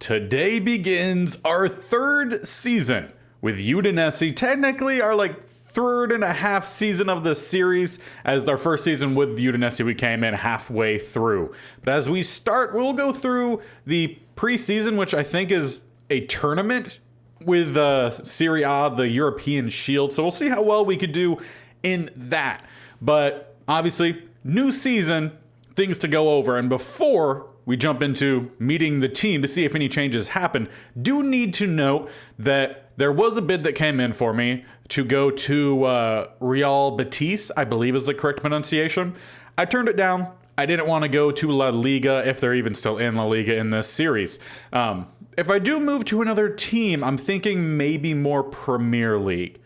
Today begins our third season with Udinese, technically our third and a half season of the series, as our first season with Udinese we came in halfway through. But as we start, we'll go through the preseason, which I think is a tournament with Serie A, the European Shield. So we'll see how well we could do in that. But obviously, new season, things to go over. And before we jump into meeting the team to see if any changes happen, do need to note that there was a bid that came in for me to go to Real Betis, I believe is the correct pronunciation. I turned it down. I didn't want to go to La Liga, if they're even still in La Liga in this series. If I do move to another team, I'm thinking maybe more Premier League,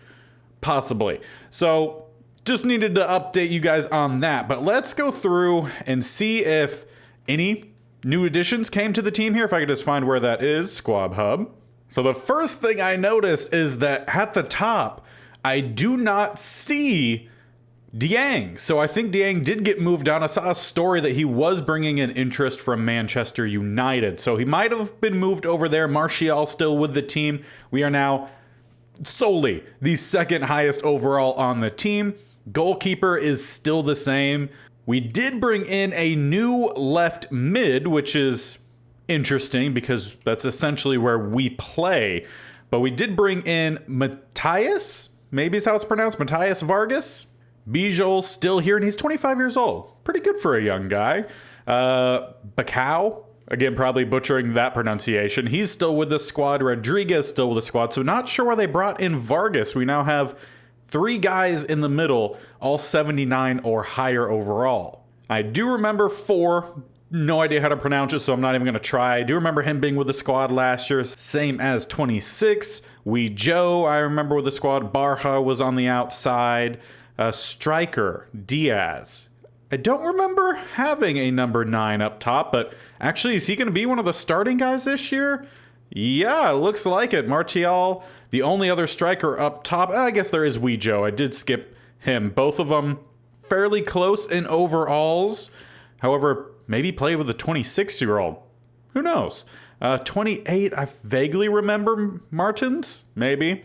possibly. So just needed to update you guys on that. But let's go through and see if any new additions came to the team here. If I could just find where that is, Squad Hub. So the first thing I noticed is that at the top, I do not see Dieng. So I think Dieng did get moved on. I saw a story that he was bringing in interest from Manchester United. So he might have been moved over there. Martial still with the team. We are now solely the second highest overall on the team. Goalkeeper is still the same. We did bring in a new left mid, which is interesting because that's essentially where we play. But we did bring in Matthias, maybe is how it's pronounced, Matthias Vargas. Bijol still here, and he's 25 years old. Pretty good for a young guy. Bacau, again, probably butchering that pronunciation. He's still with the squad. Rodriguez still with the squad. So not sure why they brought in Vargas. We now have three guys in the middle, all 79 or higher overall. I do remember 4. No idea how to pronounce it, so I'm not even going to try. I do remember him being with the squad last year, same as 26. Joe, I remember with the squad. Barja was on the outside. Striker, Diaz. I don't remember having a number 9 up top, but actually, is he going to be one of the starting guys this year? Yeah, it looks like it. Martial, the only other striker up top. I guess there is Joe. I did skip him. Both of them fairly close in overalls. However, maybe play with a 26-year-old. Who knows? 28, I vaguely remember Martins, maybe.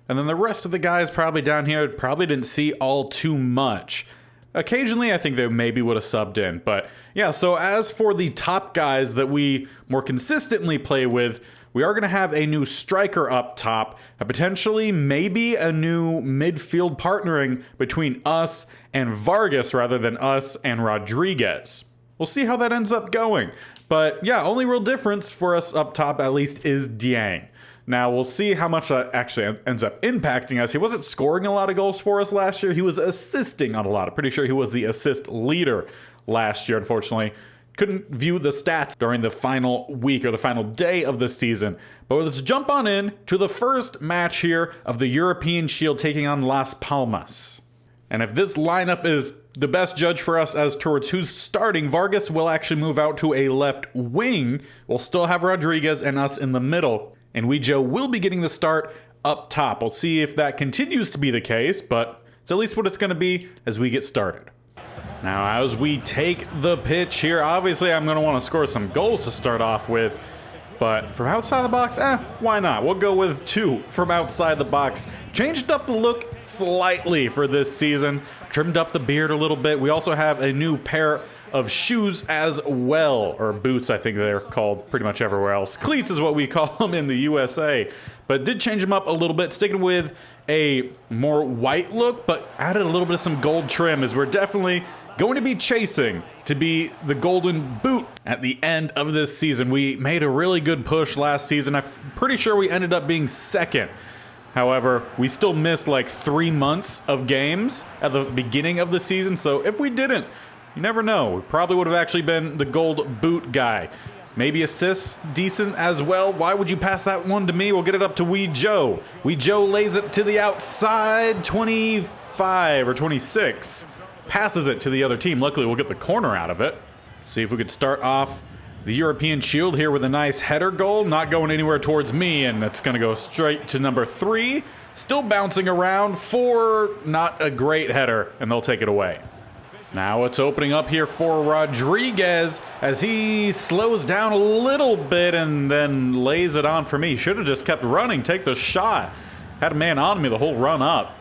And then the rest of the guys probably down here probably didn't see all too much. Occasionally, I think they maybe would have subbed in. But yeah, so as for the top guys that we more consistently play with, we are going to have a new striker up top, and potentially maybe a new midfield partnering between us and Vargas rather than us and Rodriguez. We'll see how that ends up going. But yeah, only real difference for us up top at least is Dieng. Now, we'll see how much that actually ends up impacting us. He wasn't scoring a lot of goals for us last year. He was assisting on a lot. I'm pretty sure he was the assist leader last year, unfortunately. Couldn't view the stats during the final week or the final day of the season. But let's jump on in to the first match here of the European Shield taking on Las Palmas. And if this lineup is the best judge for us as towards who's starting, Vargas will actually move out to a left wing. We'll still have Rodriguez and us in the middle. And Joe will be getting the start up top. We'll see if that continues to be the case, but it's at least what it's going to be as we get started. Now, as we take the pitch here, obviously I'm going to want to score some goals to start off with. But from outside the box, why not? We'll go with 2 from outside the box. Changed up the look slightly for this season. Trimmed up the beard a little bit. We also have a new pair of shoes as well, or boots I think they're called pretty much everywhere else. Cleats is what we call them in the USA, but did change them up a little bit, sticking with a more white look, but added a little bit of some gold trim, as we're definitely going to be chasing to be the golden boot at the end of this season. We made a really good push last season. I'm pretty sure we ended up being second. However, we still missed 3 months of games at the beginning of the season, so if we didn't, you never know. We probably would have actually been the gold boot guy. Maybe assists decent as well. Why would you pass that one to me? We'll get it up to Joe. Joe lays it to the outside, 25 or 26. Passes it to the other team. Luckily, we'll get the corner out of it. See if we could start off the European Shield here with a nice header goal. Not going anywhere towards me, and it's going to go straight to number 3. Still bouncing around. 4, not a great header, and they'll take it away. Now it's opening up here for Rodriguez as he slows down a little bit and then lays it on for me. Should have just kept running, take the shot. Had a man on me the whole run up.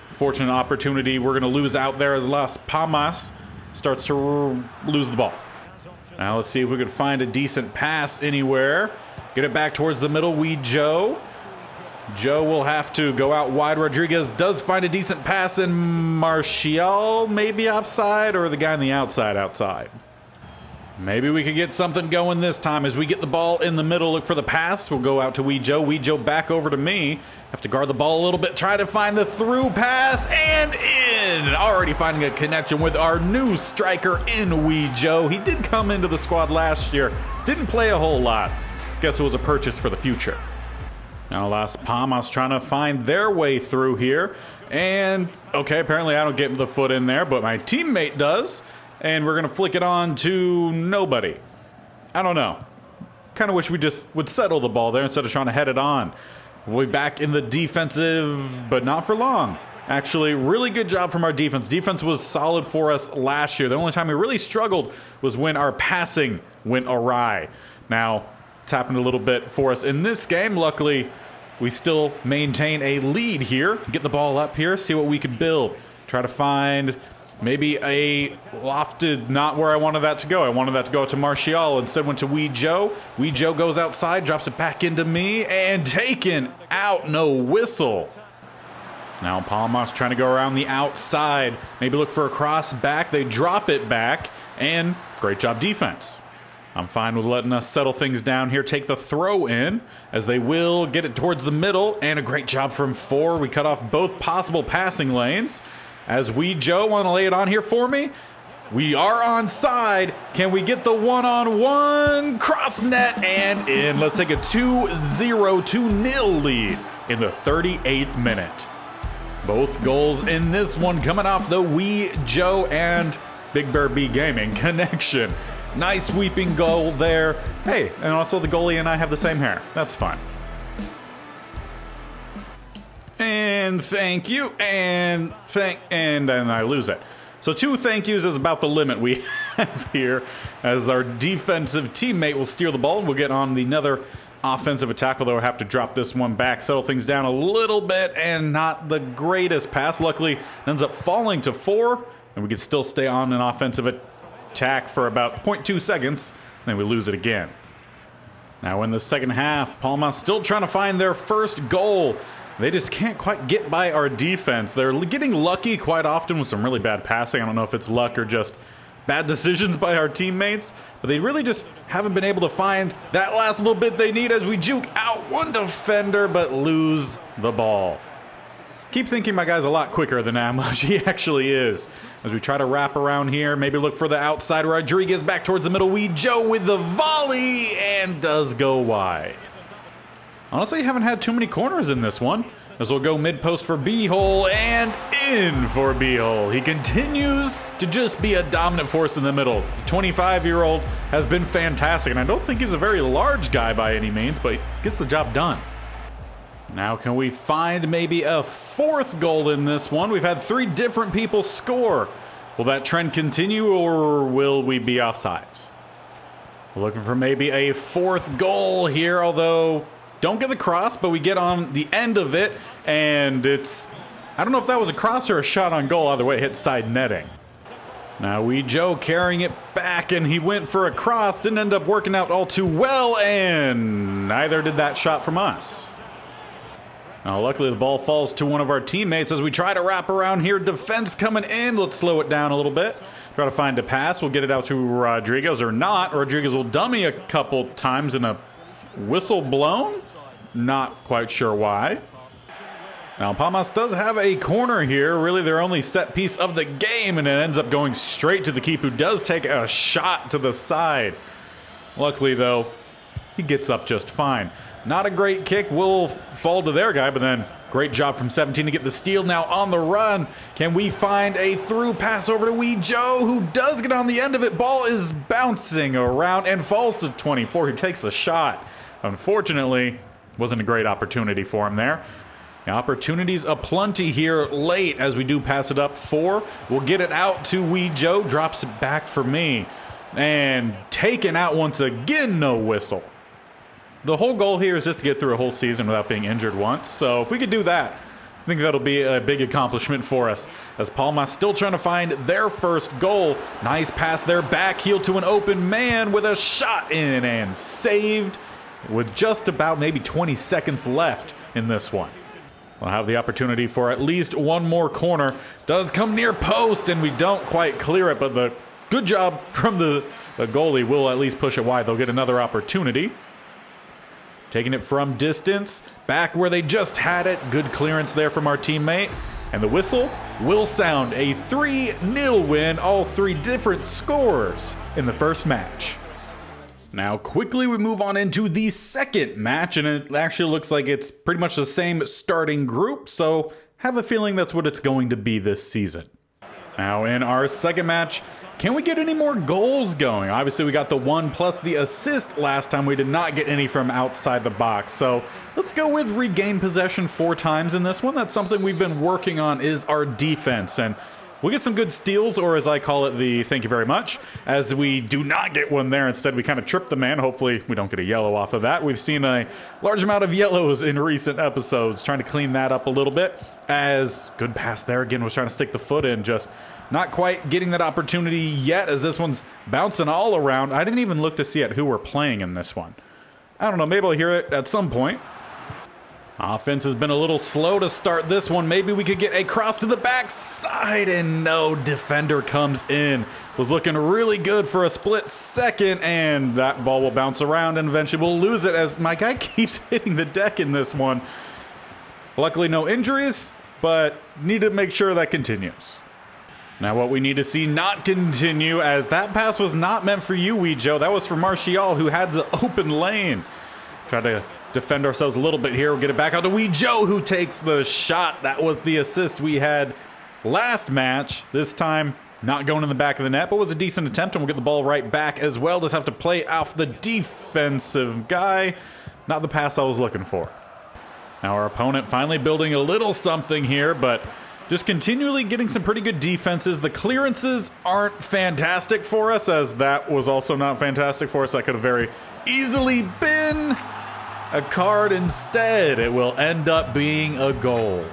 Fortunate opportunity we're going to lose out there as Las Palmas starts to lose the ball. Now let's see if we can find a decent pass anywhere. Get it back towards the middle. Joe. Joe will have to go out wide. Rodriguez does find a decent pass, and Martial maybe offside, or the guy on the outside. Maybe we could get something going this time as we get the ball in the middle. Look for the pass. We'll go out to Joe. Joe back over to me. Have to guard the ball a little bit. Try to find the through pass and in. Already finding a connection with our new striker in Joe. He did come into the squad last year. Didn't play a whole lot. Guess it was a purchase for the future. Now Las Palmas trying to find their way through here. And, okay, apparently I don't get the foot in there, but my teammate does. And we're going to flick it on to nobody. I don't know. Kind of wish we just would settle the ball there instead of trying to head it on. We'll be back in the defensive, but not for long. Actually, really good job from our defense. Defense was solid for us last year. The only time we really struggled was when our passing went awry. Now, it's happened a little bit for us in this game. Luckily, we still maintain a lead here. Get the ball up here, see what we could build. Try to find maybe a lofted, not where I wanted that to go. I wanted that to go to Martial. Instead went to Joe. Joe goes outside, drops it back into me, and taken out, no whistle. Now Palmas trying to go around the outside. Maybe look for a cross back. They drop it back, and great job defense. I'm fine with letting us settle things down here. Take the throw in as they will get it towards the middle, and a great job from 4. We cut off both possible passing lanes. As Joe want to lay it on here for me. We are onside. Can we get the one-on-one cross net and in? Let's take a 2-0, 2-0 lead in the 38th minute. Both goals in this one coming off the Joe and BigBearB Gaming connection. Nice sweeping goal there. Hey, and also the goalie and I have the same hair. That's fine. And thank you, and then I lose it. So 2 thank yous is about the limit we have here, as our defensive teammate will steer the ball and we'll get on another offensive attack, although I have to drop this one back, settle things down a little bit, and not the greatest pass. Luckily, it ends up falling to 4, and we can still stay on an offensive attack for about 0.2 seconds, then we lose it again. Now in the second half, Palma still trying to find their first goal. They just can't quite get by our defense. They're getting lucky quite often with some really bad passing. I don't know if it's luck or just bad decisions by our teammates, but they really just haven't been able to find that last little bit they need as we juke out one defender but lose the ball. Keep thinking my guy's a lot quicker than how much he actually is. As we try to wrap around here, maybe look for the outside. Rodriguez back towards the middle. Joe with the volley and does go wide. Honestly, haven't had too many corners in this one. As we'll go mid-post for B-hole and in for B-hole. He continues to just be a dominant force in the middle. The 25-year-old has been fantastic, and I don't think he's a very large guy by any means, but he gets the job done. Now can we find maybe a 4th goal in this one? We've had 3 different people score. Will that trend continue, or will we be offsides? We're looking for maybe a 4th goal here, although don't get the cross, but we get on the end of it, and it's, I don't know if that was a cross or a shot on goal. Either way, it hit side netting. Now Joe carrying it back, and he went for a cross, didn't end up working out all too well, and neither did that shot from us. Now luckily the ball falls to one of our teammates as we try to wrap around here. Defense coming in. Let's slow it down a little bit. Try to find a pass. We'll get it out to Rodriguez, or not. Rodriguez will dummy a couple times in a whistle blown. Not quite sure why. Now Palmas does have a corner here, really their only set piece of the game, and it ends up going straight to the keeper, who does take a shot to the side. Luckily though, he gets up just fine. Not a great kick, will fall to their guy, but then great job from 17 to get the steal. Now on the run, can we find a through pass over to Joe, who does get on the end of it. Ball is bouncing around and falls to 24, who takes a shot. Unfortunately, wasn't a great opportunity for him there. The opportunities aplenty here late as we do pass it up 4. We'll get it out to Wee Joe, drops it back for me. And taken out once again, no whistle. The whole goal here is just to get through a whole season without being injured once. So if we could do that, I think that'll be a big accomplishment for us. As Palma still trying to find their first goal. Nice pass there, back heel to an open man with a shot in and saved with just about maybe 20 seconds left in this one. We'll have the opportunity for at least one more corner. Does come near post and we don't quite clear it, but the good job from the goalie will at least push it wide. They'll get another opportunity. Taking it from distance, back where they just had it. Good clearance there from our teammate. And the whistle will sound. A 3-0 win, all 3 different scores in the first match. Now quickly we move on into the second match, and it actually looks like it's pretty much the same starting group, so have a feeling that's what it's going to be this season. Now in our second match, can we get any more goals going? Obviously we got the 1 plus the assist last time. We did not get any from outside the box. So let's go with regain possession 4 times in this one. That's something we've been working on, is our defense. And we'll get some good steals, or as I call it, the thank you very much, as we do not get one there. Instead, we kind of trip the man. Hopefully we don't get a yellow off of that. We've seen a large amount of yellows in recent episodes. Trying to clean that up a little bit. As good pass there again, was trying to stick the foot in, just not quite getting that opportunity yet, as this one's bouncing all around. I didn't even look to see at who we're playing in this one. I don't know, maybe I'll hear it at some point. Offense has been a little slow to start this one. Maybe we could get a cross to the backside, and no, defender comes in. Was looking really good for a split second, and that ball will bounce around, and eventually we'll lose it as my guy keeps hitting the deck in this one. Luckily no injuries, but need to make sure that continues. Now what we need to see not continue, as that pass was not meant for you, Wee Joe. That was for Martial, who had the open lane. Try to defend ourselves a little bit here. We'll get it back out to Wee Joe, who takes the shot. That was the assist we had last match. This time not going in the back of the net, but was a decent attempt, and we'll get the ball right back as well. Just have to play off the defensive guy. Not the pass I was looking for. Now our opponent finally building a little something here, but just continually getting some pretty good defenses. The clearances aren't fantastic for us, as that was also not fantastic for us. That could have very easily been a card. Instead, it will end up being a goal.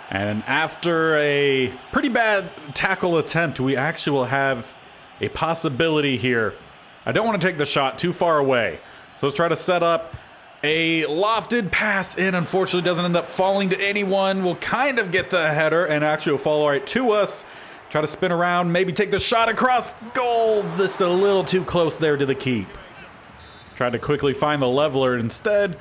And after a pretty bad tackle attempt, we actually will have a possibility here. I don't want to take the shot too far away. So let's try to set up a lofted pass in. Unfortunately, doesn't end up falling to anyone. We'll kind of get the header, and actually will fall right to us. Try to spin around, maybe take the shot across goal. Just a little too close there to the keep. Tried to quickly find the leveler instead.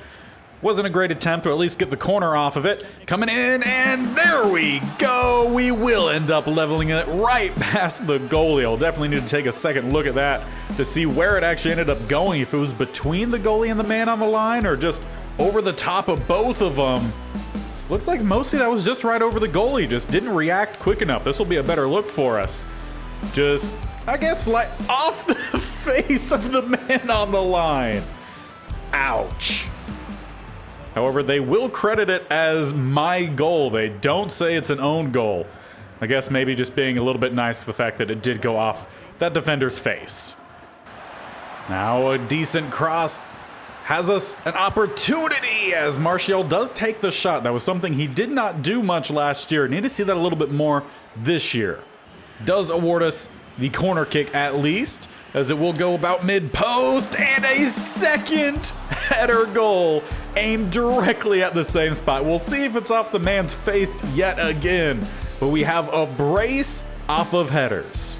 Wasn't a great attempt, or at least get the corner off of it. Coming in, and there we go. We will end up leveling it right past the goalie. I'll definitely need to take a second look at that to see where it actually ended up going. If it was between the goalie and the man on the line, or just over the top of both of them. Looks like mostly that was just right over the goalie. Just didn't react quick enough. This will be a better look for us. Just, I guess, like off the face of the man on the line. Ouch. However, they will credit it as my goal. They don't say it's an own goal. I guess maybe just being a little bit nice to the fact that it did go off that defender's face. Now a decent cross has us an opportunity, as Martial does take the shot. That was something he did not do much last year. Need to see that a little bit more this year. Does award us the corner kick at least, as it will go about mid-post, and a second header goal aimed directly at the same spot. We'll see if it's off the man's face yet again, but we have a brace off of headers.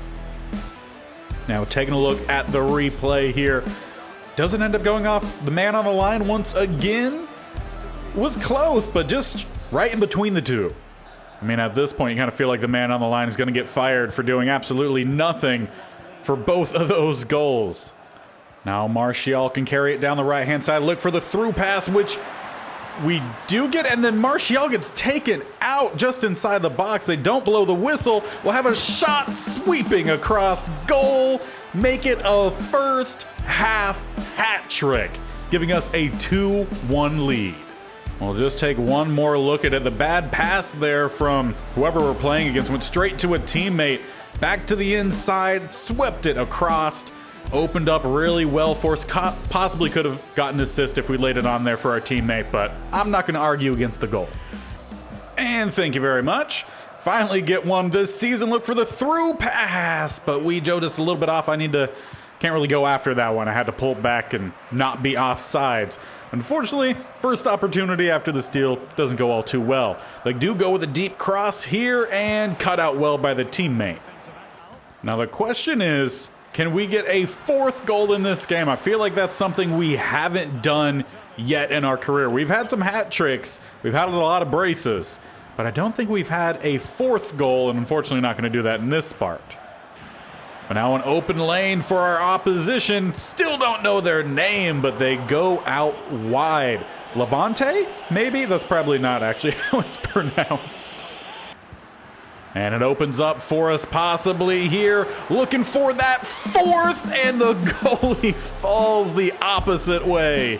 Now taking a look at the replay here. Doesn't end up going off the man on the line once again. Was close, but just right in between the two. I mean, at this point, you kind of feel like the man on the line is going to get fired for doing absolutely nothing for both of those goals. Now Martial can carry it down the right-hand side. Look for the through pass, which we do get, and then Martial gets taken out just inside the box. They don't blow the whistle. We'll have a shot sweeping across goal. Make it a first half hat trick, giving us a 2-1 lead. We'll just take one more look at it. The bad pass there from whoever we're playing against went straight to a teammate. Back to the inside, swept it across, opened up really well for us. Possibly could have gotten an assist if we laid it on there for our teammate, but I'm not going to argue against the goal. And thank you very much. Finally get one this season. Look for the through pass, but we Joe just a little bit off. Can't really go after that one. I had to pull back and not be offsides. Unfortunately, first opportunity after the steal doesn't go all too well. They do go with a deep cross here and cut out well by the teammate. Now the question is, can we get a fourth goal in this game? I feel like that's something we haven't done yet in our career. We've had some hat tricks, we've had a lot of braces, but I don't think we've had a fourth goal, and unfortunately not going to do that in this part. But now an open lane for our opposition. Still don't know their name, but they go out wide. Levante? Maybe? That's probably not actually how it's pronounced. And it opens up for us possibly here. Looking for that fourth, and the goalie falls the opposite way.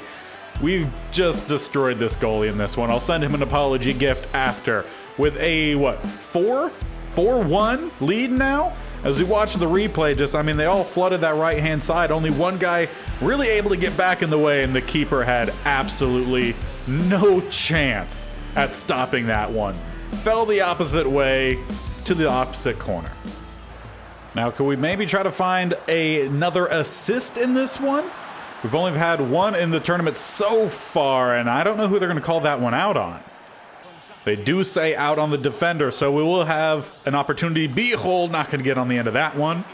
We've just destroyed this goalie in this one. I'll send him an apology gift after. With a, what, 4-1 lead now? As we watch the replay, they all flooded that right-hand side. Only one guy really able to get back in the way, and the keeper had absolutely no chance at stopping that one. Fell the opposite way to the opposite corner. Now, could we maybe try to find another assist in this one? We've only had one in the tournament so far, and I don't know who they're going to call that one out on. They do say out on the defender, so we will have an opportunity. Behold, not going to get on the end of that one.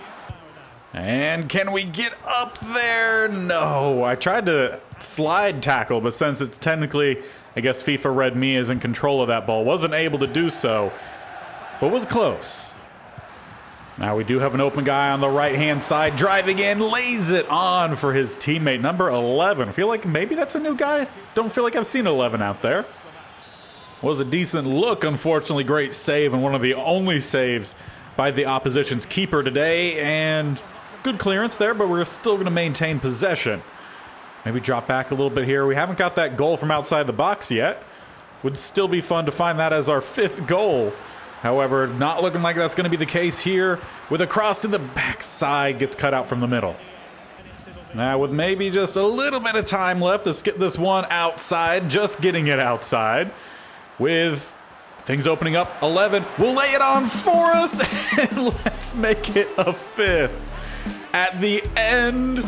And can we get up there? No, I tried to slide tackle, but since it's technically, I guess FIFA read me as in control of that ball, wasn't able to do so, but was close. Now we do have an open guy on the right-hand side, driving in, lays it on for his teammate, number 11. I feel like maybe that's a new guy. Don't feel like I've seen 11 out there. Was a decent look, unfortunately. Great save, and one of the only saves by the opposition's keeper today, and good clearance there, but we're still going to maintain possession. Maybe drop back a little bit here. We haven't got that goal from outside the box yet. Would still be fun to find that as our 5th goal. However, not looking like that's going to be the case here. With a cross to the backside, gets cut out from the middle. Now with maybe just a little bit of time left, let's get this one outside, just getting it outside. With things opening up, 11 will lay it on for us, and let's make it a 5th. At the end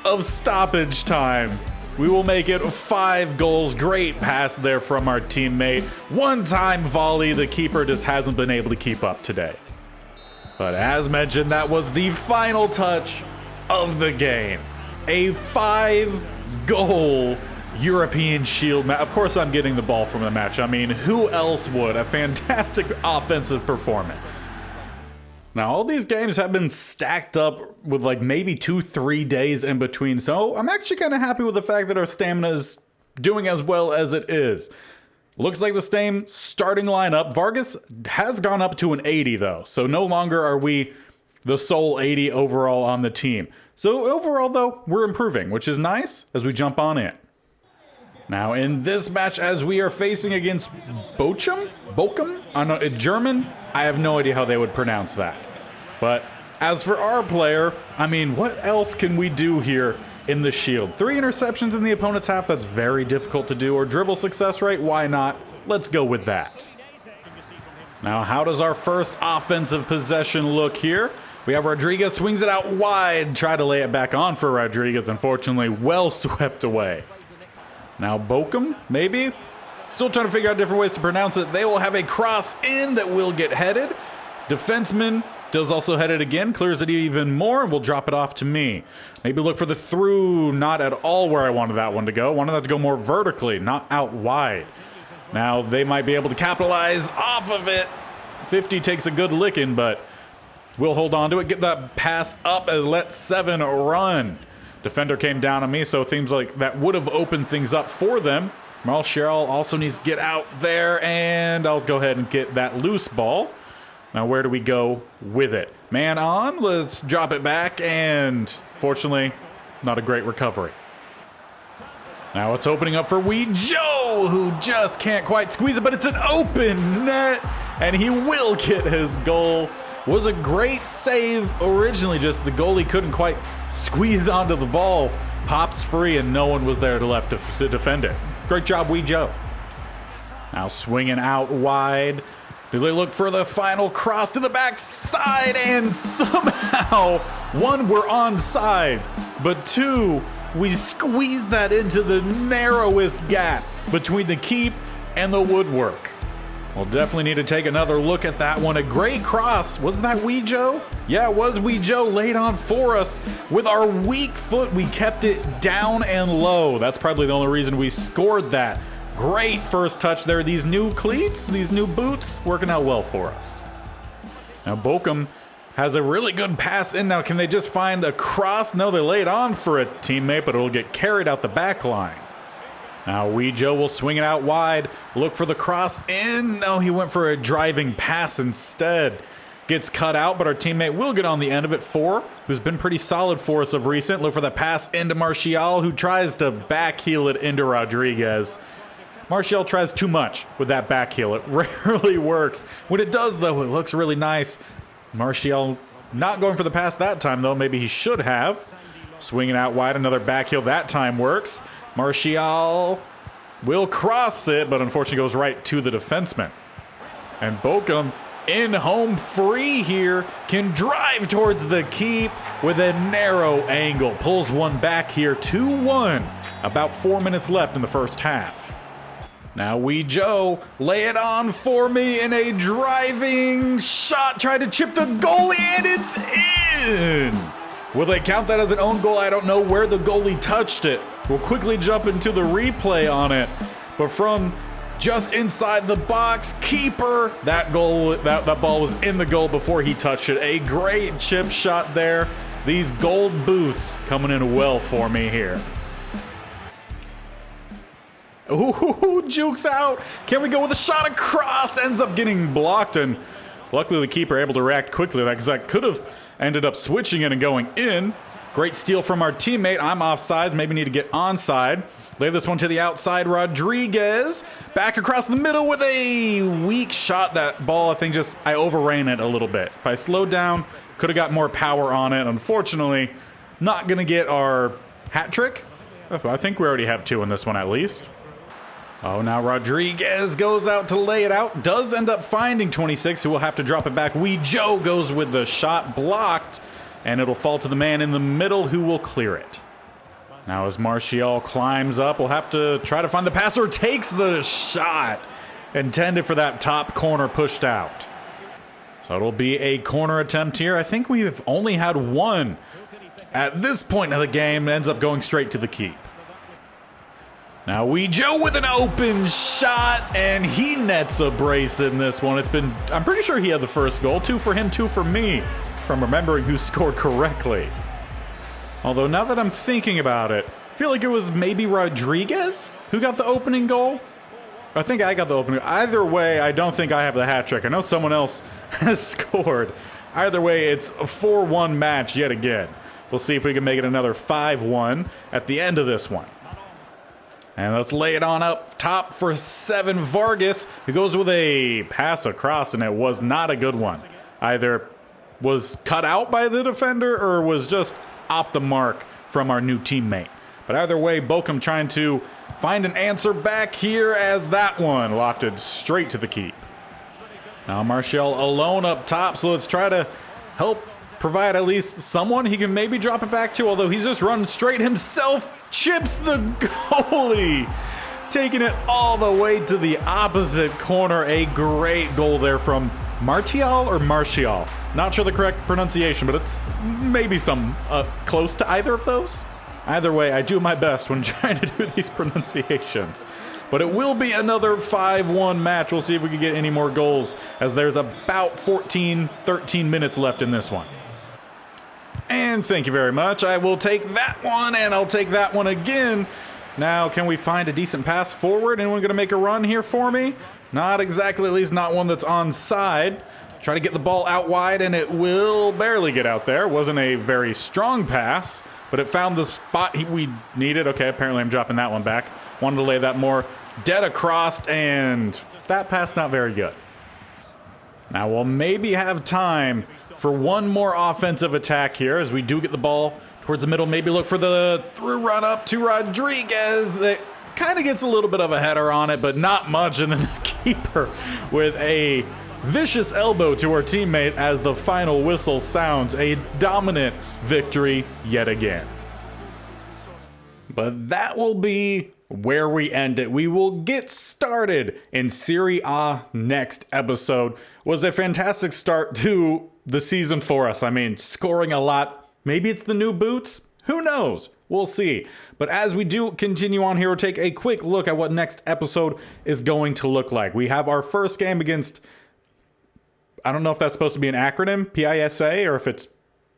of stoppage time, we will make it 5 goals. Great pass there from our teammate. One-time volley, the keeper just hasn't been able to keep up today. But as mentioned, that was the final touch of the game. A 5-goal European Shield match. Of course I'm getting the ball from the match. I mean, who else would? A fantastic offensive performance. Now, all these games have been stacked up with like maybe 2-3 days in between, so I'm actually kind of happy with the fact that our stamina is doing as well as it is. Looks like the same starting lineup. Vargas has gone up to an 80 though, so no longer are we the sole 80 overall on the team. So overall though, we're improving, which is nice as we jump on in. Now in this match, as we are facing against Bochum? I know, German? I have no idea how they would pronounce that. But as for our player, I mean, what else can we do here in the Shield? 3 interceptions in the opponent's half, that's very difficult to do. Or dribble success rate, why not? Let's go with that. Now, how does our first offensive possession look here? We have Rodriguez, swings it out wide, try to lay it back on for Rodriguez, unfortunately well swept away. Now Bochum, maybe? Still trying to figure out different ways to pronounce it. They will have a cross in that will get headed. Defenseman does also head it again, clears it even more, and will drop it off to me. Maybe look for the through, not at all where I wanted that one to go. Wanted that to go more vertically, not out wide. Now they might be able to capitalize off of it. 50 takes a good licking, but we'll hold on to it. Get that pass up and let 7 run. Defender came down on me, so it seems like that would have opened things up for them. Marshall also needs to get out there, and I'll go ahead and get that loose ball. Now where do we go with it? Man on, let's drop it back, and fortunately, not a great recovery. Now it's opening up for Wee Joe, who just can't quite squeeze it, but it's an open net, and he will get his goal. Was a great save originally, just the goalie couldn't quite squeeze onto the ball. Pops free, and no one was there to defend it. Great job, Wee Joe. Now swinging out wide. Do they look for the final cross to the backside? And somehow, one, we're onside, but two, we squeeze that into the narrowest gap between the keep and the woodwork. We'll definitely need to take another look at that one. A great cross. Was that Wee Joe? Yeah, it was Wee Joe laid on for us. With our weak foot, we kept it down and low. That's probably the only reason we scored that. Great first touch there. These new cleats, these new boots, working out well for us. Now Bochum has a really good pass in now. Can they just find a cross? No, they laid on for a teammate, but it'll get carried out the back line. Now Wee Joe will swing it out wide. Look for the cross in. No, he went for a driving pass instead. Gets cut out, but our teammate will get on the end of it. Four, who's been pretty solid for us of recent. Look for the pass into Martial, who tries to backheel it into Rodriguez. Martial tries too much with that backheel. It rarely works. When it does, though, it looks really nice. Martial not going for the pass that time, though. Maybe he should have. Swinging out wide, another backheel that time works. Martial will cross it, but unfortunately goes right to the defenseman. And Bochum, in home free here, can drive towards the keep with a narrow angle. Pulls one back here, 2-1. About 4 minutes left in the first half. Now Wee Joe, lay it on for me in a driving shot. Tried to chip the goalie, and it's in. Will they count that as an own goal? I don't know where the goalie touched it. We'll quickly jump into the replay on it. But from just inside the box, keeper, that ball was in the goal before he touched it. A great chip shot there. These gold boots coming in well for me here. Ooh, jukes out. Can we go with a shot across? Ends up getting blocked, and luckily the keeper able to react quickly because that could have ended up switching it and going in. Great steal from our teammate. I'm offside. Maybe need to get onside. Lay this one to the outside. Rodriguez back across the middle with a weak shot. That ball, I think I overran it a little bit. If I slowed down, could have got more power on it. Unfortunately, not going to get our hat trick. I think we already have two in this one at least. Oh, now Rodriguez goes out to lay it out. Does end up finding 26, who will have to drop it back. Wee Joe goes with the shot blocked, and it'll fall to the man in the middle who will clear it. Now as Martial climbs up, we'll have to try to find the passer. Takes the shot intended for that top corner pushed out. So it'll be a corner attempt here. I think we've only had one at this point of the game. It ends up going straight to the keep. Now Wee Joe with an open shot, and he nets a brace in this one. I'm pretty sure he had the first goal. 2 for him, 2 for me, from remembering who scored correctly. Although now that I'm thinking about it, I feel like it was maybe Rodriguez who got the opening goal. I think I got the opening. Either way, I don't think I have the hat trick. I know someone else has scored. Either way, it's a 4-1 match yet again. We'll see if we can make it another 5-1 at the end of this one. And let's lay it on up top for 7. Vargas, who goes with a pass across, and it was not a good one. Either was cut out by the defender or was just off the mark from our new teammate. But either way, Bochum trying to find an answer back here as that one lofted straight to the keep. Now Martial alone up top, so let's try to help provide at least someone he can maybe drop it back to, although he's just running straight himself. Chips the goalie, taking it all the way to the opposite corner. A great goal there from Martial or Martial. Not sure the correct pronunciation, but it's maybe some close to either of those. Either way, I do my best when trying to do these pronunciations. But it will be another 5-1 match. We'll see if we can get any more goals, as there's about 13 minutes left in this one. And thank you very much. I will take that one, and I'll take that one again. Now, can we find a decent pass forward? Anyone going to make a run here for me? Not exactly, at least not one that's onside. Try to get the ball out wide, and it will barely get out there. Wasn't a very strong pass, but it found the spot we needed. Okay, apparently I'm dropping that one back. Wanted to lay that more dead across, and that pass not very good. Now we'll maybe have time for one more offensive attack here as we do get the ball towards the middle. Maybe look for the through run up to Rodriguez. That kind of gets a little bit of a header on it, but not much. And then the keeper with a vicious elbow to our teammate as the final whistle sounds. A dominant victory yet again. But that will be where we end it. We will get started in Serie A next episode. Was a fantastic start to the season for us. I mean, scoring a lot. Maybe it's the new boots. Who knows? We'll see. But as we do continue on here, we'll take a quick look at what next episode is going to look like. We have our first game against, I don't know if that's supposed to be an acronym, PISA, or if it's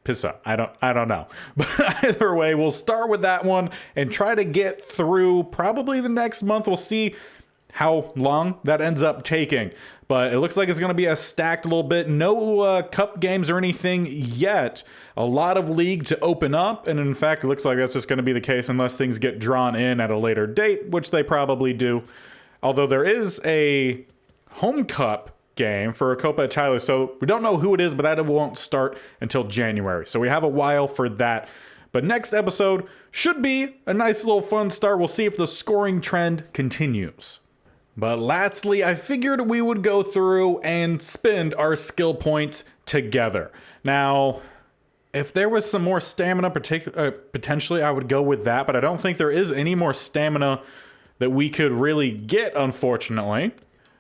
Pisa. I don't know. But either way, we'll start with that one and try to get through probably the next month. We'll see how long that ends up taking. But it looks like it's going to be a stacked little bit. No cup games or anything yet. A lot of league to open up. And in fact, it looks like that's just going to be the case unless things get drawn in at a later date, which they probably do. Although there is a home cup game for a Coppa Italia, so we don't know who it is, but that won't start until January. So we have a while for that. But next episode should be a nice little fun start. We'll see if the scoring trend continues. But lastly, I figured we would go through and spend our skill points together. Now, if there was some more stamina, potentially I would go with that, but I don't think there is any more stamina that we could really get, unfortunately.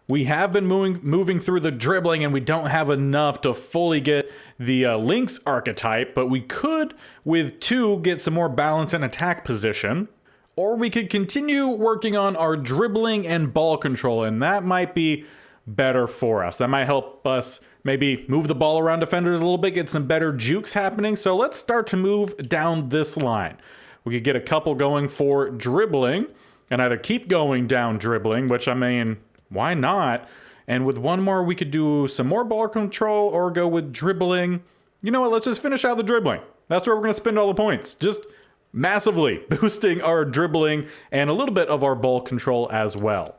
We have been moving through the dribbling, and we don't have enough to fully get the Lynx archetype, but we could, with 2, get some more balance and attack position. Or we could continue working on our dribbling and ball control, and that might be better for us. That might help us maybe move the ball around defenders a little bit, get some better jukes happening. So let's start to move down this line. We could get a couple going for dribbling, and either keep going down dribbling, which, I mean, why not? And with one more, we could do some more ball control or go with dribbling. You know what? Let's just finish out the dribbling. That's where we're going to spend all the points. Just massively boosting our dribbling and a little bit of our ball control as well.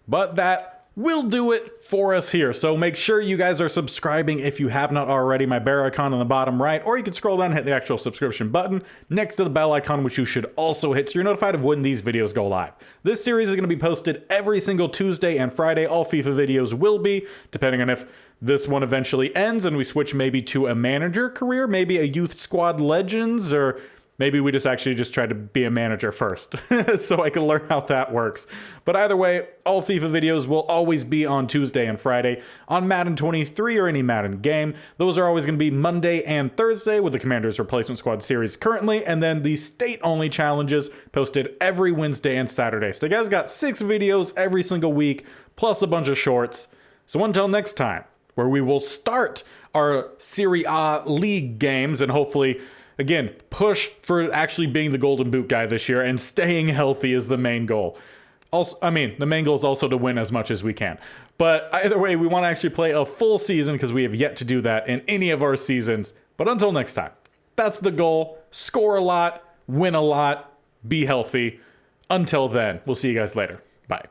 But that will do it for us here. So make sure you guys are subscribing if you have not already. My bear icon on the bottom right, or you can scroll down and hit the actual subscription button next to the bell icon, which you should also hit so you're notified of when these videos go live. This series is going to be posted every single Tuesday and Friday. All FIFA videos will be, depending on if this one eventually ends and we switch maybe to a manager career, maybe a youth squad legends, or maybe we just try to be a manager first so I can learn how that works. But either way, all FIFA videos will always be on Tuesday and Friday. On Madden 23 or any Madden game, those are always going to be Monday and Thursday with the Commander's Replacement Squad series currently. And then the state-only challenges posted every Wednesday and Saturday. So you guys got 6 videos every single week, plus a bunch of shorts. So until next time, where we will start our Serie A league games and hopefully, again, push for actually being the golden boot guy this year, and staying healthy is the main goal. Also, I mean, the main goal is also to win as much as we can. But either way, we want to actually play a full season because we have yet to do that in any of our seasons. But until next time, that's the goal. Score a lot, win a lot, be healthy. Until then, we'll see you guys later. Bye.